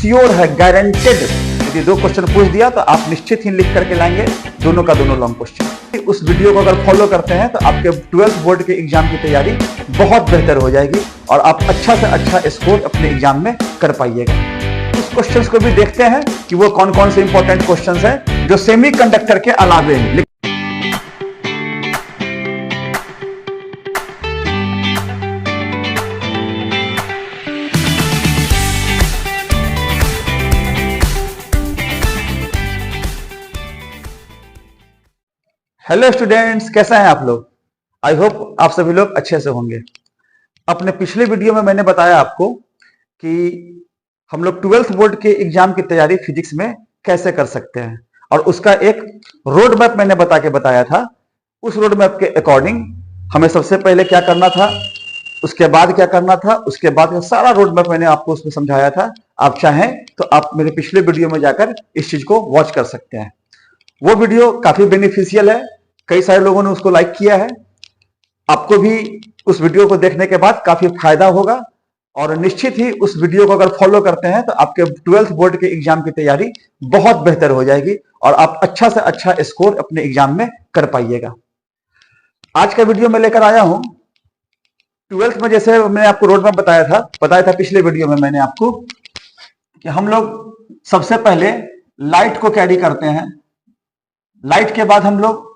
Sure है, guaranteed, यदि 2 question पूछ दिया तो आप निश्चित ही लिख करके लाएंगे दोनों का दोनों लॉन्ग क्वेश्चन। उस वीडियो को अगर फॉलो करते हैं तो आपके 12th बोर्ड के एग्जाम की तैयारी बहुत बेहतर हो जाएगी और आप अच्छा से अच्छा स्कोर अपने एग्जाम में कर पाइएगा। उस क्वेश्चंस को भी देखते हैं कि वो कौन कौन से इंपॉर्टेंट क्वेश्चंस हैं जो सेमीकंडक्टर के अलावे हैं। हेलो स्टूडेंट्स, कैसे हैं आप लोग? आई होप आप सभी लोग अच्छे से होंगे। अपने पिछले वीडियो में मैंने बताया आपको कि हम लोग 12th बोर्ड के एग्जाम की तैयारी फिजिक्स में कैसे कर सकते हैं और उसका एक रोड मैप मैंने बताया था। उस रोड मैप के अकॉर्डिंग हमें सबसे पहले क्या करना था, उसके बाद क्या करना था, उसके बाद सारा रोड मैप मैंने आपको उसमें समझाया था। आप चाहें तो आप मेरे पिछले वीडियो में जाकर इस चीज को वॉच कर सकते हैं। वो वीडियो काफी बेनिफिशियल है, कई सारे लोगों ने उसको लाइक किया है। आपको भी उस वीडियो को देखने के बाद काफी फायदा होगा और निश्चित ही उस वीडियो को अगर फॉलो करते हैं तो आपके 12th बोर्ड के एग्जाम की तैयारी बहुत बेहतर हो जाएगी और आप अच्छा से अच्छा स्कोर अपने एग्जाम में कर पाइएगा। आज का वीडियो मैं लेकर आया हूं 12th में, जैसे मैंने आपको रोड मैप बताया था पिछले वीडियो में मैंने आपको कि हम लोग सबसे पहले लाइट को कैरी करते हैं। लाइट के बाद हम लोग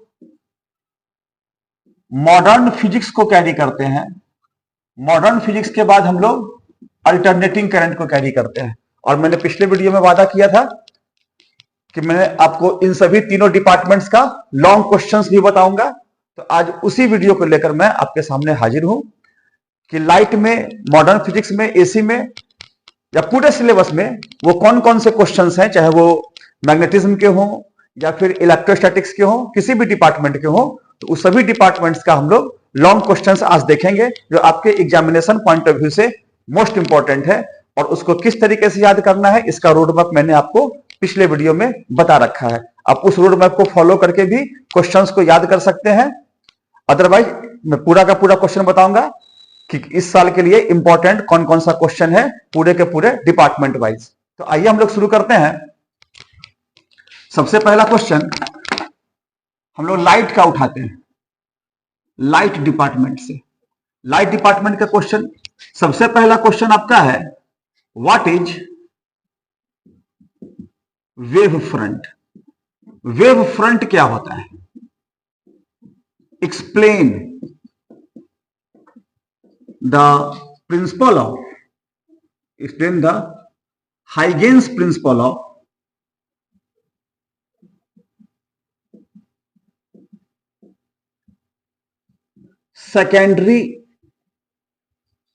मॉडर्न फिजिक्स को कैरी करते हैं। मॉडर्न फिजिक्स के बाद हम लोग अल्टरनेटिंग करंट को कैरी करते हैं। और मैंने पिछले वीडियो में वादा किया था कि मैं आपको इन सभी तीनों डिपार्टमेंट्स का लॉन्ग क्वेश्चंस भी बताऊंगा। तो आज उसी वीडियो को लेकर मैं आपके सामने हाजिर हूं कि लाइट में, मॉडर्न फिजिक्स में, एसी में या पूरे सिलेबस में वो कौन कौन से क्वेश्चंस हैं, चाहे वो मैग्नेटिज्म के हों या फिर इलेक्ट्रोस्टैटिक्स के हों, किसी भी डिपार्टमेंट के हों, तो उस सभी डिपार्टमेंट्स का हम लोग लॉन्ग क्वेश्चंस आज देखेंगे जो आपके एग्जामिनेशन पॉइंट ऑफ व्यू से मोस्ट इंपॉर्टेंट है। और उसको किस तरीके से याद करना है, इसका रोड मैप मैंने आपको पिछले वीडियो में बता रखा है। आप उस रोड मैप को फॉलो करके भी क्वेश्चंस को याद कर सकते हैं। अदरवाइज मैं पूरा का पूरा क्वेश्चन बताऊंगा कि इस साल के लिए इंपॉर्टेंट कौन कौन सा क्वेश्चन है पूरे के पूरे डिपार्टमेंट वाइज। तो आइए हम लोग शुरू करते हैं। सबसे पहला क्वेश्चन हम लोग लाइट का उठाते हैं, लाइट डिपार्टमेंट से। लाइट डिपार्टमेंट का क्वेश्चन, सबसे पहला क्वेश्चन आपका है, what is wave front? Wave front क्या होता है? Explain the principle of, explain the Huygens principle of secondary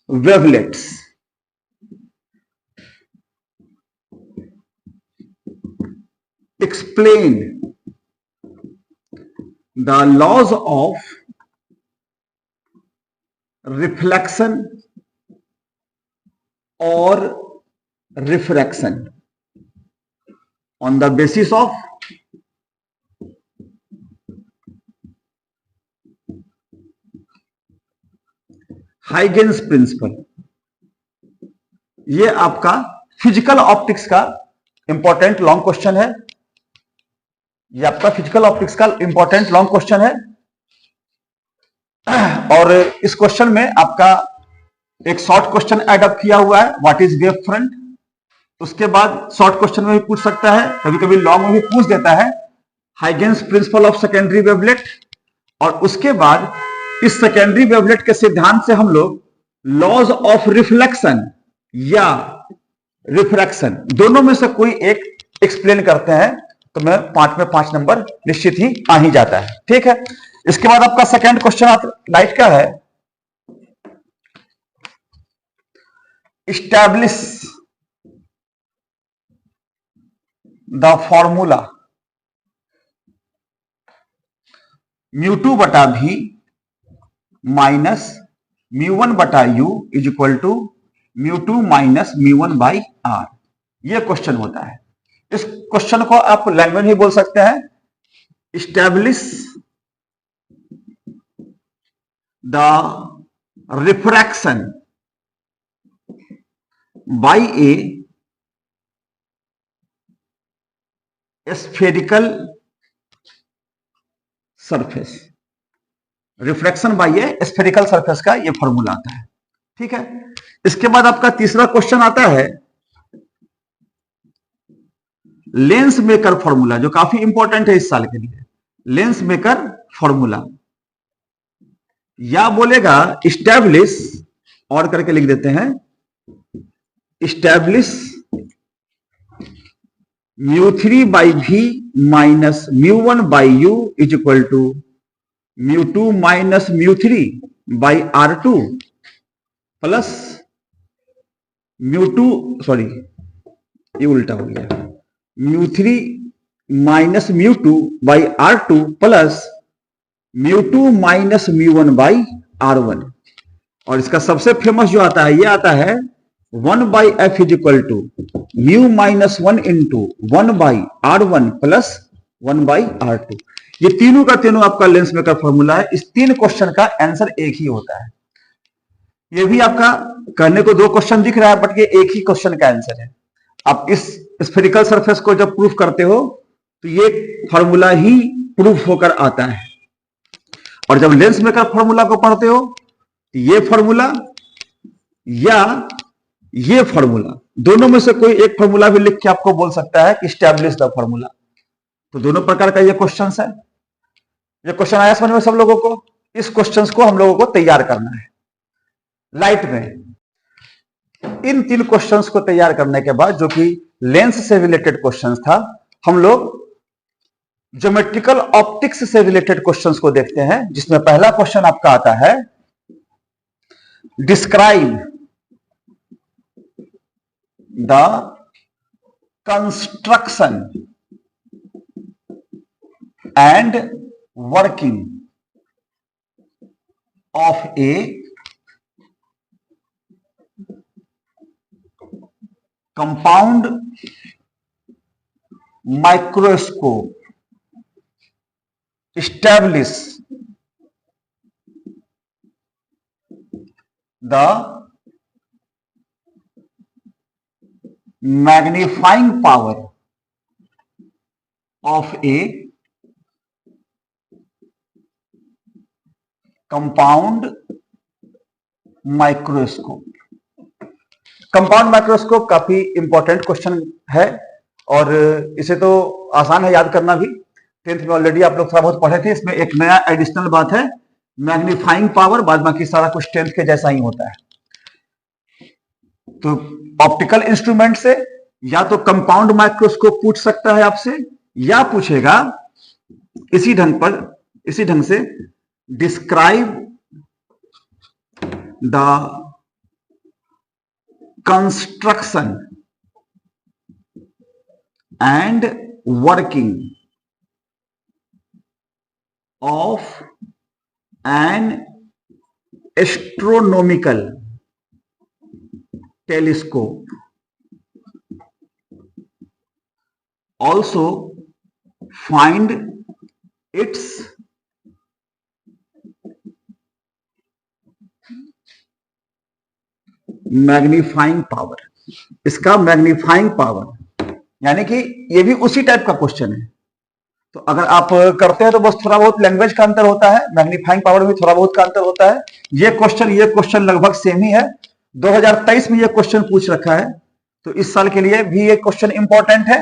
wavelets. Explain the laws of reflection or refraction on the basis of Huygens principle. ये आपका physical optics का important long question है। ये आपका physical optics का important long question है। और इस क्वेश्चन में आपका एक शॉर्ट क्वेश्चन ऐड अप किया हुआ है, व्हाट इज वेव फ्रंट। उसके बाद शॉर्ट क्वेश्चन में भी पूछ सकता है, कभी कभी लॉन्ग में भी पूछ देता है, हाइगेन्स प्रिंसिपल ऑफ सेकेंडरी वेवलेट। और उसके बाद इस सेकेंडरी वेवलेट के सिद्धांत से हम लोग लॉज ऑफ रिफ्लेक्शन या रिफ्रैक्शन दोनों में से कोई एक एक्सप्लेन करते हैं। तो मैं 5 में 5 नंबर निश्चित ही आ ही जाता है। ठीक है, इसके बाद आपका सेकेंड क्वेश्चन लाइट का है, इस्टैब्लिश द फॉर्मूला μ2 बटा v माइनस μ1 बटा u is equal to μ2 minus μ1 by r। यह क्वेश्चन होता है। इस क्वेश्चन को आप लैंग्वेज ही बोल सकते हैं, establish the refraction by a spherical surface, refraction by a spherical surface का ये फॉर्मूला आता है। ठीक है, इसके बाद आपका तीसरा क्वेश्चन आता है लेंस मेकर फॉर्मूला, जो काफी इंपॉर्टेंट है इस साल के लिए। लेंस मेकर फॉर्मूला, या बोलेगा इस्टेब्लिश, और करके लिख देते हैं, establish μ3 by v minus μ1 by u is equal to μ2 minus μ3 by r2 plus μ2, sorry ये उल्टा हो गया, μ3 minus μ2 by r2 plus μ2 minus μ1 by r1। और इसका सबसे फेमस जो आता है, ये आता है 1 by f is equal to mu minus 1 into 1 by r1 plus 1 by r2। ये तीनों का तीनों आपका लेंस मेकर फॉर्मूला है। इस तीन क्वेश्चन का आंसर एक ही होता है। ये भी आपका करने को दो क्वेश्चन दिख रहा है, बट ये एक ही क्वेश्चन का आंसर है। आप इस स्फेरिकल सरफेस को जब प्रूफ करते हो तो ये फॉर्मूला ही प्रूफ होकर आता है। और जब लेंस मेकर फॉर्मूला को पढ़ते हो तो ये फॉर्मूला या ये फॉर्मूला, दोनों में से कोई एक फॉर्मूला भी लिख के आपको बोल सकता है कि स्टैब्लिश द फॉर्मूला। तो दोनों प्रकार का ये क्वेश्चन है। ये क्वेश्चन आया समझ में सब लोगों को? इस क्वेश्चन को हम लोगों को तैयार करना है लाइट में। इन तीन क्वेश्चंस को तैयार करने के बाद, जो कि लेंस से रिलेटेड क्वेश्चंस था, हम लोग ज्योमेट्रिकल ऑप्टिक्स से रिलेटेड क्वेश्चंस को देखते हैं, जिसमें पहला क्वेश्चन आपका आता है describe the construction and working of A compound microscope, establish the magnifying power of a compound microscope। Compound microscope काफी इंपॉर्टेंट क्वेश्चन है और इसे तो आसान है याद करना भी। 10th में ऑलरेडी आप लोग थोड़ा बहुत पढ़े थे। इसमें एक नया एडिशनल बात है मैग्नीफाइंग पावर, बाद बाकी सारा कुछ 10th के जैसा ही होता है। तो ऑप्टिकल इंस्ट्रूमेंट से या तो कंपाउंड माइक्रोस्कोप पूछ सकता है आपसे, या पूछेगा इसी ढंग से describe the construction and working of an astronomical telescope, also find its magnifying power. इसका मैग्नीफाइंग पावर यानी कि ये भी उसी टाइप का क्वेश्चन है। तो अगर आप करते हैं तो बस थोड़ा बहुत लैंग्वेज का अंतर होता है, मैग्नीफाइंग पावर में थोड़ा बहुत का अंतर होता है। ये क्वेश्चन लगभग सेम ही है। 2023 में ये क्वेश्चन पूछ रखा है, तो इस साल के लिए भी ये क्वेश्चन इंपॉर्टेंट है।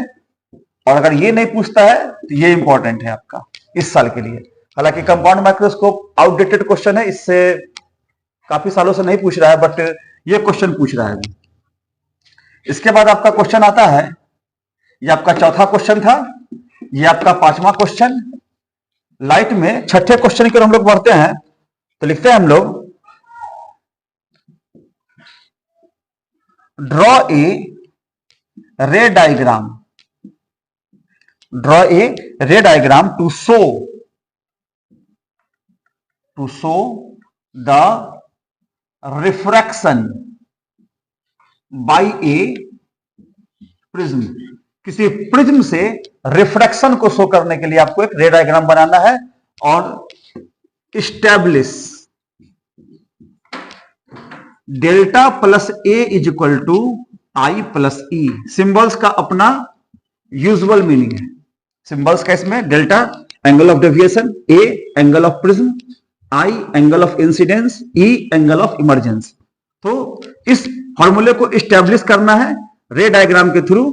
और अगर ये नहीं पूछता है तो ये इंपॉर्टेंट है आपका इस साल के लिए। हालांकि कंपाउंड माइक्रोस्कोप आउटडेटेड क्वेश्चन है, इससे काफी सालों से नहीं पूछ रहा है, बट ये क्वेश्चन पूछ रहा है। इसके बाद आपका क्वेश्चन आता है, ये आपका चौथा क्वेश्चन था, ये आपका पांचवा क्वेश्चन। लाइट में छठे क्वेश्चन की हम लोग बढ़ते हैं, तो लिखते हैं हम लोग draw a ray diagram to show the refraction by a prism. किसी प्रिज्म से रिफ्रैक्शन को शो करने के लिए आपको एक रे डायग्राम बनाना है। और establish delta plus a is equal to i plus e. Symbols का अपना यूजुअल मीनिंग है, सिंबल्स का इसमें delta angle of deviation, a angle of prism, i angle of incidence, e angle of emergence. तो इस फॉर्मूले को इस्टेब्लिश करना है रे डायग्राम के थ्रू।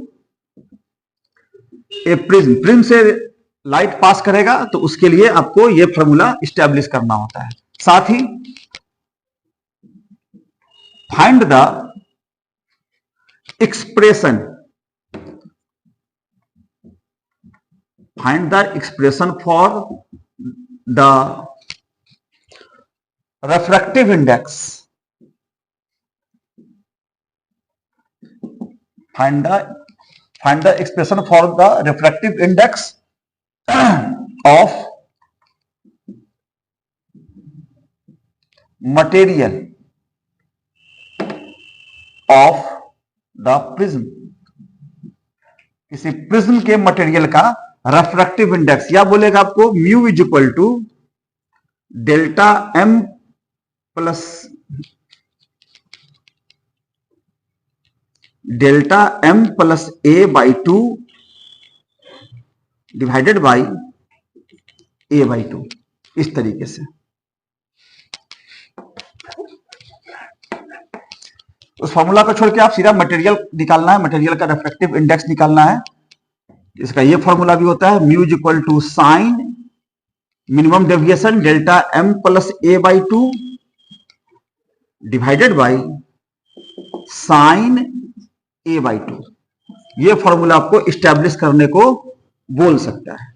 ए प्रिज्म से लाइट पास करेगा तो उसके लिए आपको यह फॉर्मूला इस्टेब्लिश करना होता है। साथ ही find the expression, find the expression for the refractive index, find the expression for the refractive index of material of the prism, किसी प्रिज्म के मटेरियल का रेफ्रैक्टिव इंडेक्स, या बोलेगा आपको mu is equal to delta m plus a by 2 divided by a by 2, इस तरीके से। उस फॉर्मूला को छोड़ के आप सीधा मटेरियल निकालना है, मटेरियल का रेफ्रैक्टिव इंडेक्स निकालना है। इसका ये फॉर्मूला भी होता है mu is equal to sine minimum deviation delta m plus a by 2 divided by sine a by 2। ये फॉर्मूला आपको इस्टेब्लिश करने को बोल सकता है।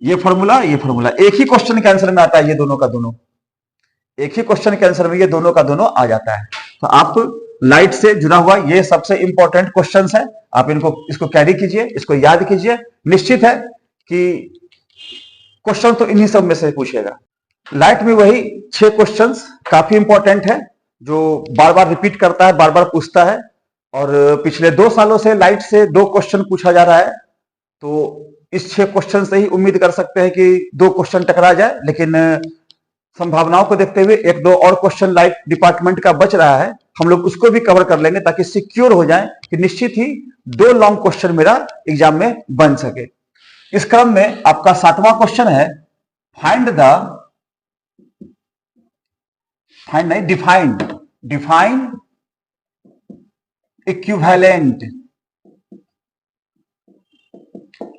ये फॉर्मूला एक ही क्वेश्चन के आंसर में आता है, ये दोनों का दोनों एक ही क्वेश्चन के आंसर में ये दोनों का दोनों आ जाता है। तो आप लाइट से जुड़ा हुआ ये सबसे इंपॉर्टेंट क्वेश्चंस है, आप इसको कैरी कीजिए, इसको याद कीजिए। निश्चित है कि क्वेश्चन तो इन्हीं सब में से पूछेगा। लाइट में वही 6 क्वेश्चंस काफी इंपॉर्टेंट है, जो बार बार रिपीट करता है, बार बार पूछता है। और पिछले 2 सालों से लाइट से 2 क्वेश्चन पूछा जा रहा है, तो इस 6 क्वेश्चन से ही उम्मीद कर सकते हैं कि 2 क्वेश्चन टकरा जाए। लेकिन संभावनाओं को देखते हुए 1-2 और क्वेश्चन लाइट डिपार्टमेंट का बच रहा है, हम लोग उसको भी कवर कर लेंगे ताकि सिक्योर हो जाए कि निश्चित ही 2 लॉन्ग क्वेश्चन मेरा एग्जाम में बन सके। इस क्रम में आपका 7वां क्वेश्चन है define equivalent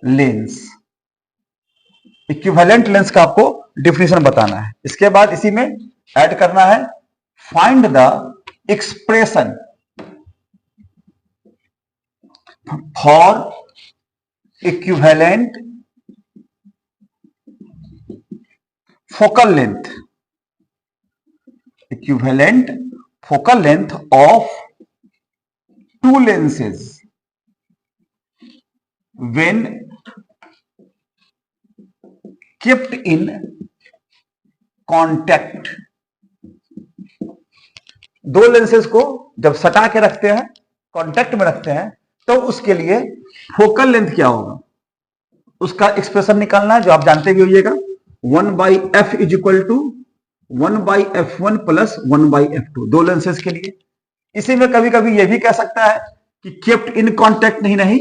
lens. Equivalent lens का आपको डिफिनेशन बताना है। इसके बाद इसी में ऐड करना है find the expression for equivalent focal length, equivalent focal length of 2 lenses when kept in contact। 2 lenses को जब सटा के रखते हैं, कांटेक्ट में रखते हैं, तो उसके लिए फोकल लेंथ क्या होगा उसका एक्सप्रेशन निकालना है, जो आप जानते भी होइएगा 1/f is equal to 1/f1 plus 1/f2 2 lenses के लिए। इसी में कभी कभी यह भी कह सकता है कि केप्ट इन कांटेक्ट नहीं,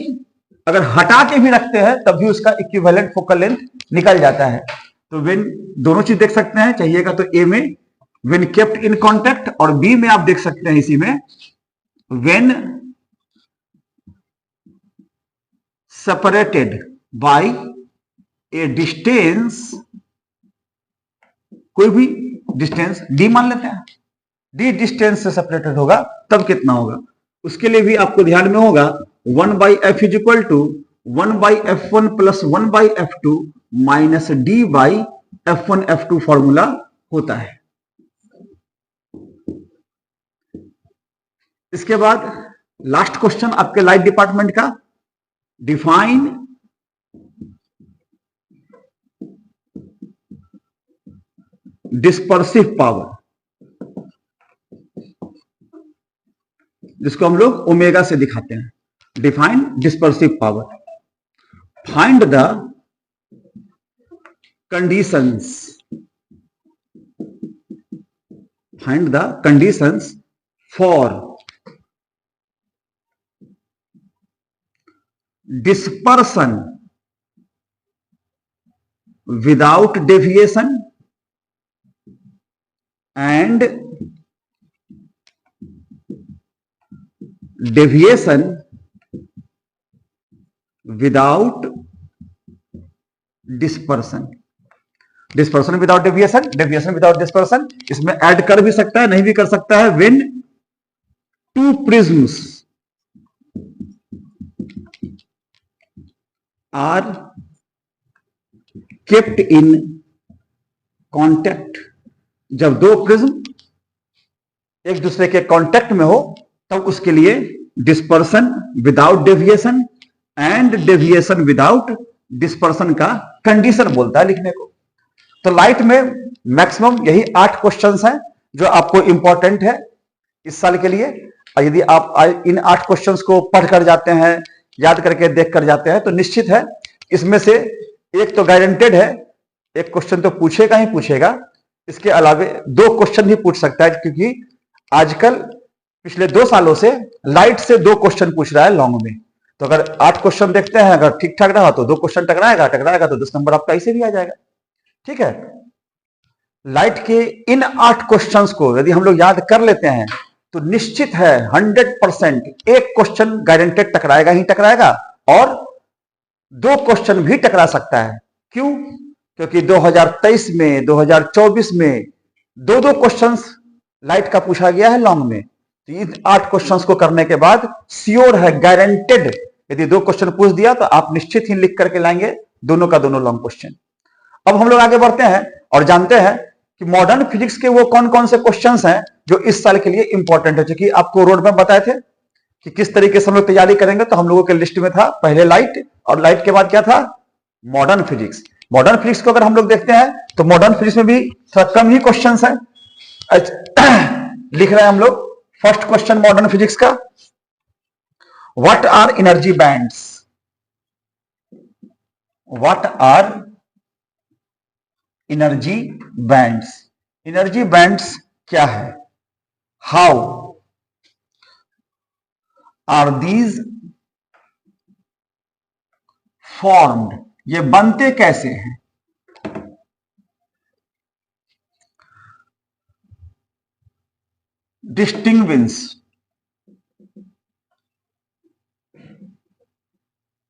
अगर हटा के भी रखते हैं तब भी उसका इक्विवेलेंट फोकल लेंथ निकल जाता है। तो व्हेन दोनों चीज देख सकते हैं, चाहिएगा तो ए में व्हेन केप्ट इन कांटेक्ट, और बी में आप देख सकते हैं इसी में when separated by A distance, कोई भी डिस्टेंस डी मान लेते हैं, डी डिस्टेंस से सेपरेटेड होगा तब कितना होगा, उसके लिए भी आपको ध्यान में होगा 1/f is equal to 1/f1 plus 1/f2 minus d by f1 f2 formula होता है। इसके बाद लास्ट क्वेश्चन आपके लाइट डिपार्टमेंट का, डिफाइन डिस्पर्सिव पावर, जिसको हम लोग ओमेगा से दिखाते हैं। Define dispersive power, find the conditions, find the conditions for dispersion without deviation and deviation without dispersion. Dispersion without deviation, deviation without dispersion, इसमें add कर भी सकता है, नहीं भी कर सकता है। When two prisms are kept in contact, जब दो प्रिज्म एक दूसरे के कॉन्टैक्ट में हो तब उसके लिए dispersion without deviation and deviation without dispersion का कंडीशन बोलता है लिखने को। तो लाइट में मैक्सिमम यही 8 क्वेश्चंस हैं जो आपको इंपॉर्टेंट है इस साल के लिए। और यदि आप इन 8 क्वेश्चंस को पढ़ कर जाते हैं, याद करके देख कर जाते हैं, तो निश्चित है इसमें से एक तो गारंटेड है, एक क्वेश्चन तो पूछेगा ही पूछेगा। इसके अलावा 2 क्वेश्चन भी पूछ सकता है, क्योंकि आजकल पिछले 2 सालों से लाइट से 2 क्वेश्चन पूछ रहा है लॉन्ग में। तो अगर 8 क्वेश्चन देखते हैं, अगर ठीक ठाक रहा तो 2 क्वेश्चन टकराएगा तो 10 नंबर आपका ऐसे भी आ जाएगा। ठीक है, लाइट के इन 8 क्वेश्चंस को यदि हम लोग याद कर लेते हैं तो निश्चित है 100% एक क्वेश्चन गारंटेड टकराएगा ही टकराएगा, और 2 क्वेश्चन भी टकरा सकता है। क्यों? क्योंकि 2023 में 2024 में 2-2 क्वेश्चंस लाइट का पूछा गया है लॉन्ग में। तो इन 8 क्वेश्चंस को करने के बाद श्योर है, गारंटेड, यदि 2 क्वेश्चन पूछ दिया तो आप निश्चित ही लिख करके लाएंगे दोनों का दोनों लॉन्ग क्वेश्चन। अब हम लोग आगे बढ़ते हैं और जानते हैं कि मॉडर्न फिजिक्स के वो कौन कौन से क्वेश्चंस हैं जो इस साल के लिए इंपॉर्टेंट है। क्योंकि आपको रोड मैप बताए थे कि किस तरीके से हम लोग तैयारी करेंगे, तो हम लोगों के लिस्ट में था पहले लाइट, और लाइट के बाद क्या था? Modern physics. मॉडर्न फिजिक्स को अगर हम लोग देखते हैं तो मॉडर्न फिजिक्स में भी थोड़ा कम ही क्वेश्चन है। लिख रहे हैं हम लोग फर्स्ट क्वेश्चन मॉडर्न फिजिक्स का, what are energy bands? What are energy bands? Energy bands क्या है? How are these formed? ये बनते कैसे हैं? Distinguish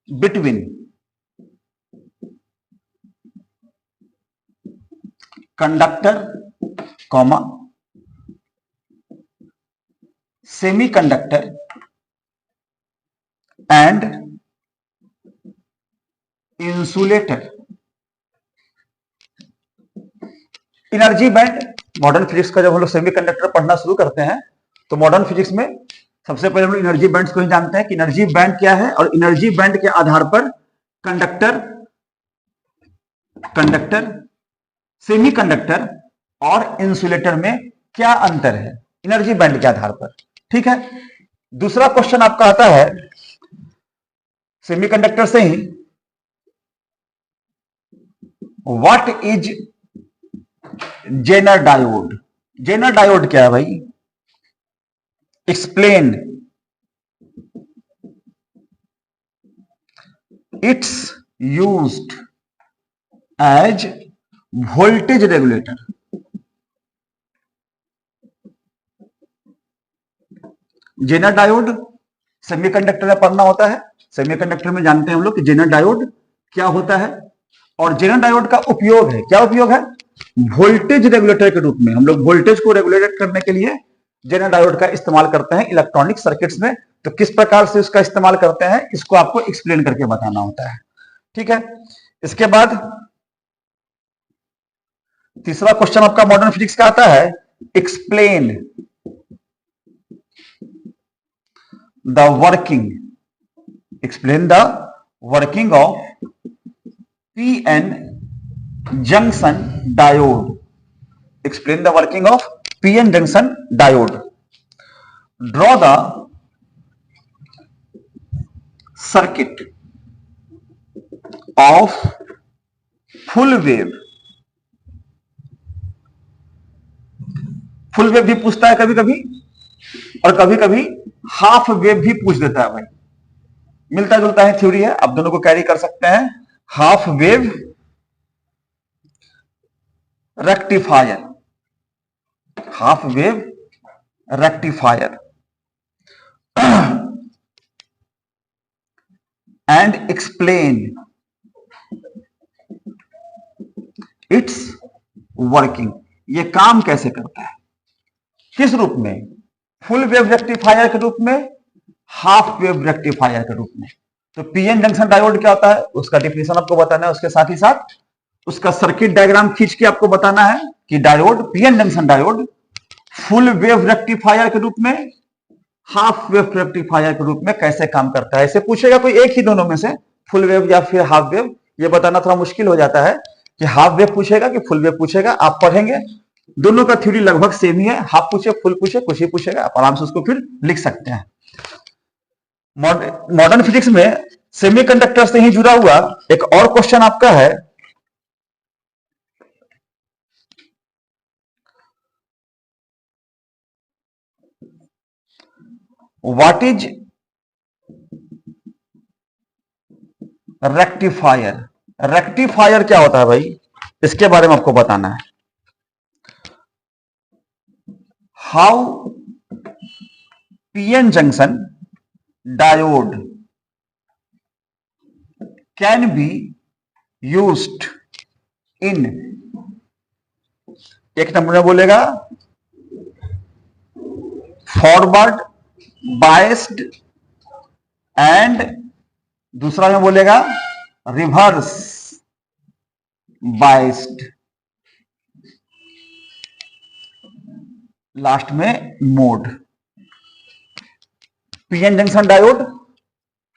between conductor comma semiconductor and insulator. Energy band modern physics का जब हम लोग सेमीकंडक्टर पढ़ना शुरू करते हैं तो मॉडर्न फिजिक्स में सबसे पहले हम लोग एनर्जी बैंड्स को ही जानते हैं कि एनर्जी बैंड क्या है, और एनर्जी बैंड के आधार पर कंडक्टर सेमीकंडक्टर और इंसुलेटर में क्या अंतर है एनर्जी बैंड के आधार पर। ठीक है, दूसरा क्वेश्चन आपका आता है सेमीकंडक्टर से ही, what is Zener diode? Zener diode क्या है भाई? Explain its used as voltage regulator. Zener diode semiconductor में पढ़ना होता है। सेमीकंडक्टर में जानते हैं हम लोग कि जेनर डायोड क्या होता है, और जेनर डायोड का उपयोग है, क्या उपयोग है? वोल्टेज रेगुलेटर के रूप में। हम लोग वोल्टेज को रेगुलेट करने के लिए जेनर डायोड का इस्तेमाल करते हैं इलेक्ट्रॉनिक सर्किट्स में। तो किस प्रकार से उसका इस्तेमाल करते हैं इसको आपको एक्सप्लेन करके बताना होता है। ठीक है, इसके बाद तीसरा क्वेश्चन आपका मॉडर्न फिजिक्स का आता है, explain the working of PN junction diode. Explain the working of PN junction diode. Draw the circuit of full wave. Full wave भी पूछता है कभी कभी, और कभी कभी हाफ वेव भी पूछ देता है भाई। मिलता जुलता है थ्योरी है, आप दोनों को कैरी कर सकते हैं। Half wave rectifier, half wave rectifier, and explain its working. ये काम कैसे करता है, किस रूप में, फुल वेव रेक्टिफायर के रूप में, हाफ वेव रेक्टिफायर के रूप में। तो पीएन जंक्शन डायोड क्या होता है, उसका डिफिनेशन आपको बताना है, उसके साथ ही साथ उसका सर्किट डायग्राम खींच के आपको बताना है कि diode, PN junction diode full wave rectifier के रूप में, हाफ वेव रेक्टिफायर के रूप में कैसे काम करता है। ऐसे पूछेगा कोई एक ही दोनों में से, फुल वेव या फिर हाफ वेव, ये बताना थोड़ा मुश्किल हो जाता है कि हाफ वेव पूछेगा कि फुल वेव पूछेगा। आप पढ़ेंगे, दोनों का थ्योरी लगभग सेम ही है, हाफ पूछे फुल पूछे कुछ ही पूछेगा, आप आराम से उसको फिर लिख सकते हैं। मॉडर्न फिजिक्स में सेमीकंडक्टर से ही जुड़ा हुआ एक और क्वेश्चन आपका है, व्हाट इज रेक्टिफायर। रेक्टिफायर क्या होता है भाई, इसके बारे में आपको बताना है। How PN junction diode can be used in, एक नंबर में बोलेगा फॉरवर्ड बायस्ड, एंड दूसरा में बोलेगा रिवर्स बायस्ड, लास्ट में mode. PN junction diode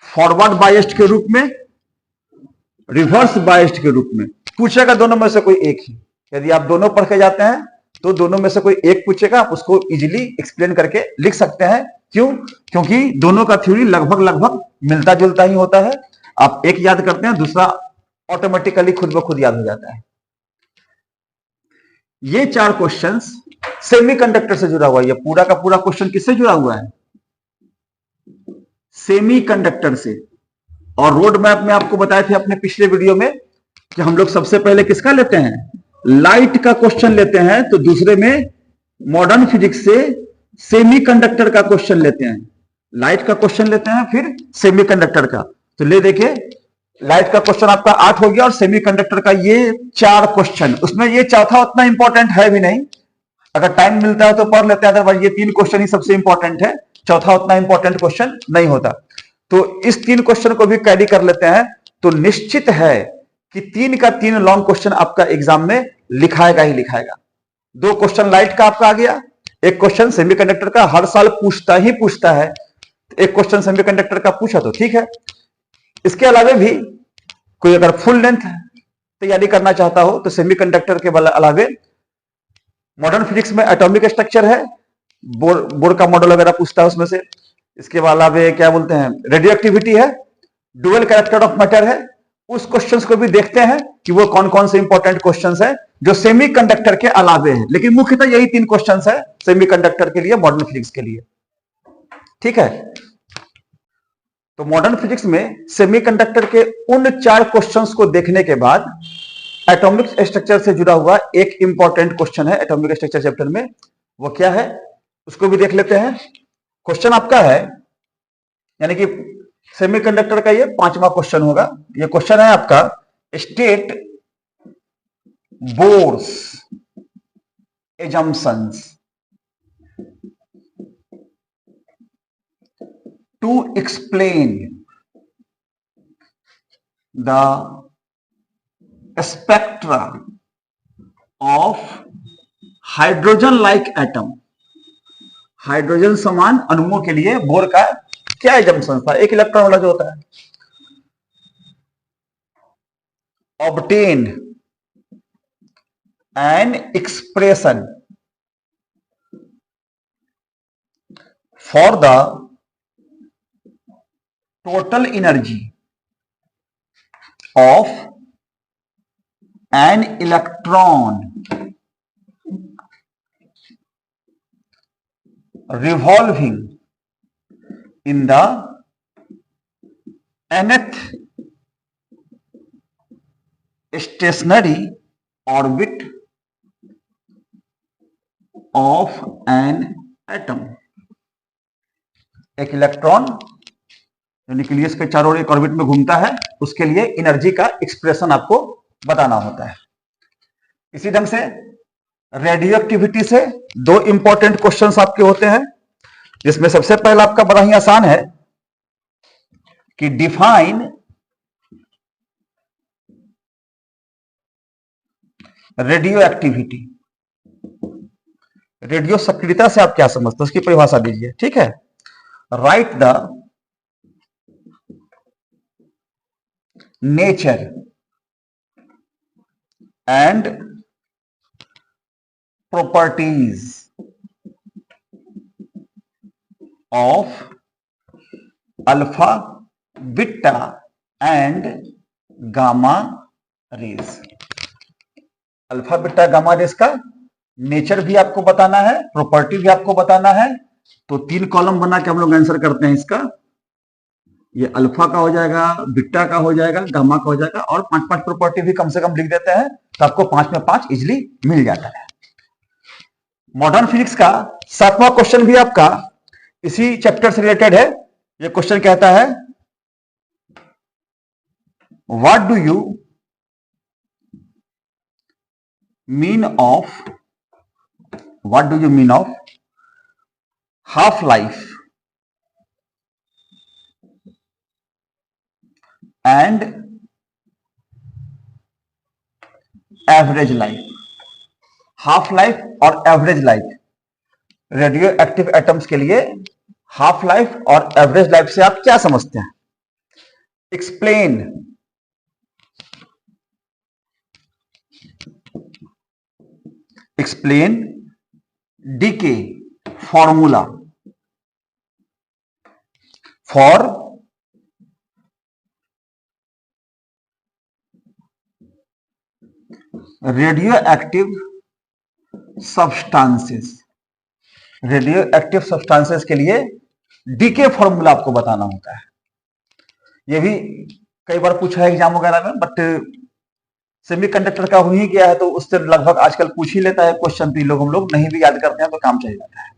forward biased के रूप में, रिवर्स बायस्ड के रूप में पूछेगा, दोनों में से कोई एक ही। यदि आप दोनों पढ़ के जाते हैं तो दोनों में से कोई एक पूछेगा, आप उसको इजीली एक्सप्लेन करके लिख सकते हैं। क्यों? क्योंकि दोनों का थ्योरी लगभग लगभग मिलता जुलता ही होता है। आप एक याद करते हैं, दूसरा ऑटोमेटिकली खुद ब खुद याद हो जाता है। ये चार क्वेश्चंस सेमीकंडक्टर से जुड़ा हुआ है। ये पूरा का पूरा क्वेश्चन किससे जुड़ा हुआ है, सेमीकंडक्टर से। और रोड मैप में आपको बताए थे अपने पिछले वीडियो में कि हम लोग सबसे पहले किसका लेते हैं, लाइट का क्वेश्चन लेते हैं, तो दूसरे में मॉडर्न फिजिक्स से सेमीकंडक्टर का क्वेश्चन लेते हैं। लाइट का क्वेश्चन लेते हैं, फिर सेमीकंडक्टर का। तो ले देखिए, लाइट का क्वेश्चन आपका 8 हो गया और सेमीकंडक्टर का ये 4 क्वेश्चन। उसमें ये चौथा उतना इंपॉर्टेंट है भी नहीं, अगर टाइम मिलता है तो पढ़ लेते हैं, अदरवाइज ये 3 क्वेश्चन ही सबसे इंपॉर्टेंट है, चौथा उतना इंपॉर्टेंट क्वेश्चन नहीं होता। तो इस 3 क्वेश्चन को भी कैरी कर लेते हैं, तो निश्चित है कि 3 का 3 लॉन्ग क्वेश्चन आपका एग्जाम में लिखाएगा ही लिखाएगा। 2 क्वेश्चन लाइट का आपका आ गया, एक क्वेश्चन सेमीकंडक्टर का, हर साल पूछता ही पूछता है, एक क्वेश्चन सेमीकंडक्टर का पूछा तो ठीक है। इसके अलावा भी कोई अगर फुल लेंथ तैयारी करना चाहता हो तो सेमीकंडक्टर के अलावे मॉडर्न फिजिक्स में एटॉमिक स्ट्रक्चर है, बोर का मॉडल वगैरह पूछता है उसमें से। इसके अलावा क्या बोलते हैं, रेडियो एक्टिविटी है, डुअल कैरेक्टर ऑफ मैटर है। उस क्वेश्चंस को भी देखते हैं कि वो कौन कौन से इंपॉर्टेंट क्वेश्चंस है जो सेमीकंडक्टर के अलावे हैं। लेकिन मुख्यतः यही 3 क्वेश्चंस है सेमीकंडक्टर के लिए, मॉडर्न फिजिक्स के लिए। ठीक है, तो मॉडर्न फिजिक्स में सेमीकंडक्टर के उन 4 क्वेश्चंस को देखने के बाद एटॉमिक स्ट्रक्चर से जुड़ा हुआ एक इंपॉर्टेंट क्वेश्चन है एटॉमिक स्ट्रक्चर चैप्टर में, वो क्या है उसको भी देख लेते हैं। क्वेश्चन आपका है, यानी कि सेमीकंडक्टर का ये 5वां क्वेश्चन होगा। ये क्वेश्चन है आपका, state Bohr's assumptions to explain the spectra of hydrogen like atom। Hydrogen समान अणुओं के लिए बोर का क्या एजम्पशन था, एक इलेक्ट्रॉन वाला जो होता है। Obtain an expression for the total energy of an electron revolving in the nth stationary orbit of an atom. एक इलेक्ट्रॉन जो न्यूक्लियस के चारों ओर एक ऑर्बिट में घूमता है, उसके लिए एनर्जी का एक्सप्रेशन आपको बताना होता है। इसी ढंग से रेडियो एक्टिविटी से दो इंपॉर्टेंट क्वेश्चंस आपके होते हैं, जिसमें सबसे पहला आपका बड़ा ही आसान है कि डिफाइन रेडियो एक्टिविटी। रेडियो सक्रियता से आप क्या समझते हो, उसकी परिभाषा दीजिए। ठीक है, right the nature and properties of alpha, beta and gamma rays. Alpha, beta, gamma rays का नेचर भी आपको बताना है, प्रॉपर्टी भी आपको बताना है। तो 3 कॉलम बना के हम लोग आंसर करते हैं इसका। ये अल्फा का हो जाएगा, बीटा का हो जाएगा, गामा का हो जाएगा, और 5-5 प्रॉपर्टी भी कम से कम लिख देते हैं, तो आपको 5 में 5 इजिली मिल जाता है। मॉडर्न फिजिक्स का 7वां क्वेश्चन भी आपका इसी चैप्टर से रिलेटेड है। ये क्वेश्चन कहता है, what do you mean of half life and average life. Half life और average life, radioactive atoms के लिए हाफ लाइफ और एवरेज लाइफ से आप क्या समझते हैं? Explain decay formula for radioactive substances. Radioactive substances के लिए डीके फॉर्मूला आपको बताना होता है। यह भी कई बार पूछा है एग्जाम वगैरह में, बट सेमीकंडक्टर का हो ही गया है तो उससे लगभग आजकल पूछ ही लेता है क्वेश्चन, भी हम लोग नहीं भी याद करते हैं तो काम चल जाता है।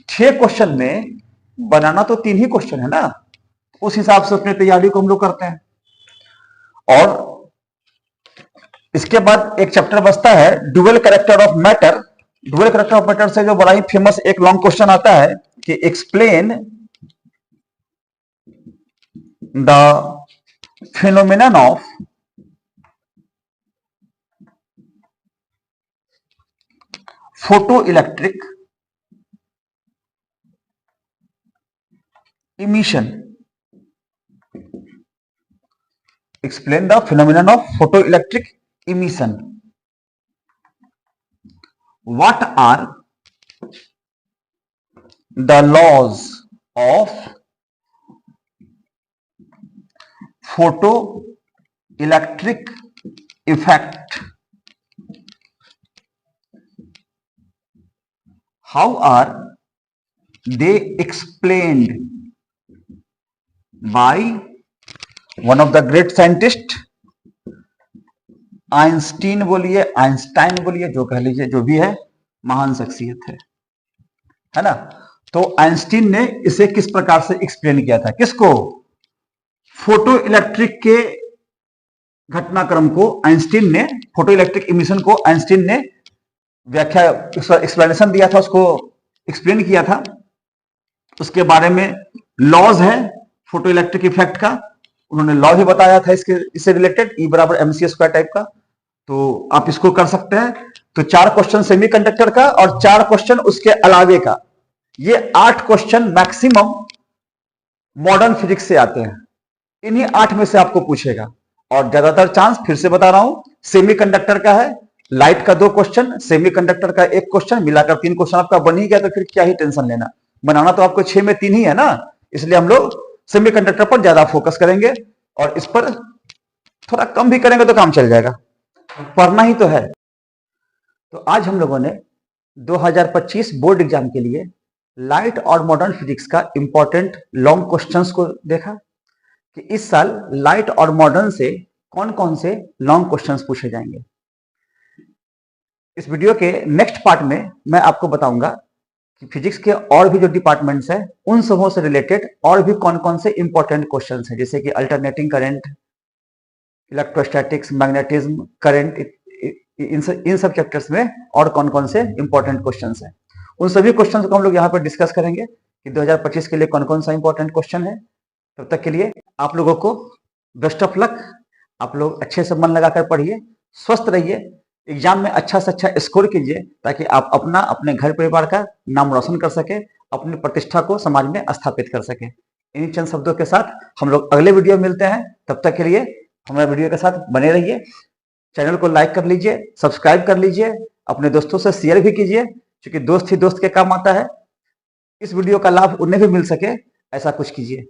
6 क्वेश्चन में बनाना तो 3 ही क्वेश्चन है ना, उस हिसाब से अपनी तैयारी को हम लोग करते हैं। और इसके बाद एक चैप्टर बचता है dual character of matter. Dual character of matter से जो बड़ा ही फेमस एक लॉन्ग क्वेश्चन आता है कि explain the phenomenon of photo electric emission. Explain the phenomenon of photoelectric emission. What are the laws of photoelectric effect? How are they explained by one of the great scientist, Einstein बोलिए, Einstein बोलिए, जो कह लीजिए, जो भी है, महान शख्सियत है ना। तो आइंस्टीन ने इसे किस प्रकार से एक्सप्लेन किया था? किसको? फोटो इलेक्ट्रिक के घटनाक्रम को आइंस्टीन ने, फोटो इलेक्ट्रिक इमिशन को आइंस्टीन ने व्याख्या, एक्सप्लेनेशन दिया था, उसको एक्सप्लेन किया था। उसके बारे में लॉज है फोटो इलेक्ट्रिक इफेक्ट का, उन्होंने लॉ ही बताया था इससे रिलेटेड, E बराबर mc² टाइप का। तो आप इसको कर सकते हैं। तो 4 क्वेश्चन सेमीकंडक्टर का और 4 क्वेश्चन उसके अलावे का, ये 8 क्वेश्चन मैक्सिमम मॉडर्न फिजिक्स से आते हैं। इन्हीं 8 में से आपको पूछेगा, और ज्यादातर चांस, फिर से बता रहा हूं, सेमीकंडक्टर का है। लाइट का 2 क्वेश्चन, सेमीकंडक्टर का 1 क्वेश्चन, मिलाकर 3 क्वेश्चन आपका बन ही गया। तो फिर क्या ही टेंशन लेना, बनाना तो आपको 6 में 3 ही है ना। इसलिए हम लोग सेमीकंडक्टर पर ज्यादा फोकस करेंगे, और इस पर थोड़ा कम भी करेंगे तो काम चल जाएगा, पढ़ना ही तो है। तो आज हम लोगों ने 2025 बोर्ड एग्जाम के लिए लाइट और मॉडर्न फिजिक्स का इंपॉर्टेंट लॉन्ग क्वेश्चंस को देखा कि इस साल लाइट और मॉडर्न से कौन कौन से लॉन्ग क्वेश्चंस पूछे जाएंगे। इस वीडियो के नेक्स्ट पार्ट में मैं आपको बताऊंगा कि फिजिक्स के और भी जो डिपार्टमेंट्स हैं उन सबों से रिलेटेड और भी कौन कौन से इंपॉर्टेंट क्वेश्चंस हैं, जैसे कि alternating current, electrostatics, magnetism, current, इन सब चैप्टर्स में और कौन कौन से इंपॉर्टेंट क्वेश्चंस हैं। उन सभी क्वेश्चंस को हम लोग यहाँ पर डिस्कस करेंगे कि 2025 के लिए कौन कौन सा इंपॉर्टेंट क्वेश्चन है। तब तक के लिए आप लोगों को बेस्ट ऑफ लक। आप लोग अच्छे से मन लगाकर पढ़िए, स्वस्थ रहिए, एग्जाम में अच्छा से अच्छा स्कोर कीजिए ताकि आप अपना, अपने घर परिवार का नाम रोशन कर सके, अपनी प्रतिष्ठा को समाज में स्थापित कर सके। इन्हीं चंद शब्दों के साथ हम लोग अगले वीडियो में मिलते हैं। तब तक के लिए हमारे वीडियो के साथ बने रहिए। चैनल को लाइक कर लीजिए, सब्सक्राइब कर लीजिए, अपने दोस्तों से शेयर भी कीजिए, क्योंकि दोस्त ही दोस्त के काम आता है। इस वीडियो का लाभ उन्हें भी मिल सके, ऐसा कुछ कीजिए।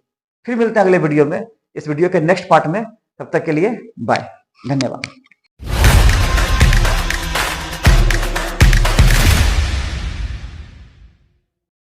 फिर मिलते हैं अगले वीडियो में, इस वीडियो के नेक्स्ट पार्ट में। तब तक के लिए बाय, धन्यवाद।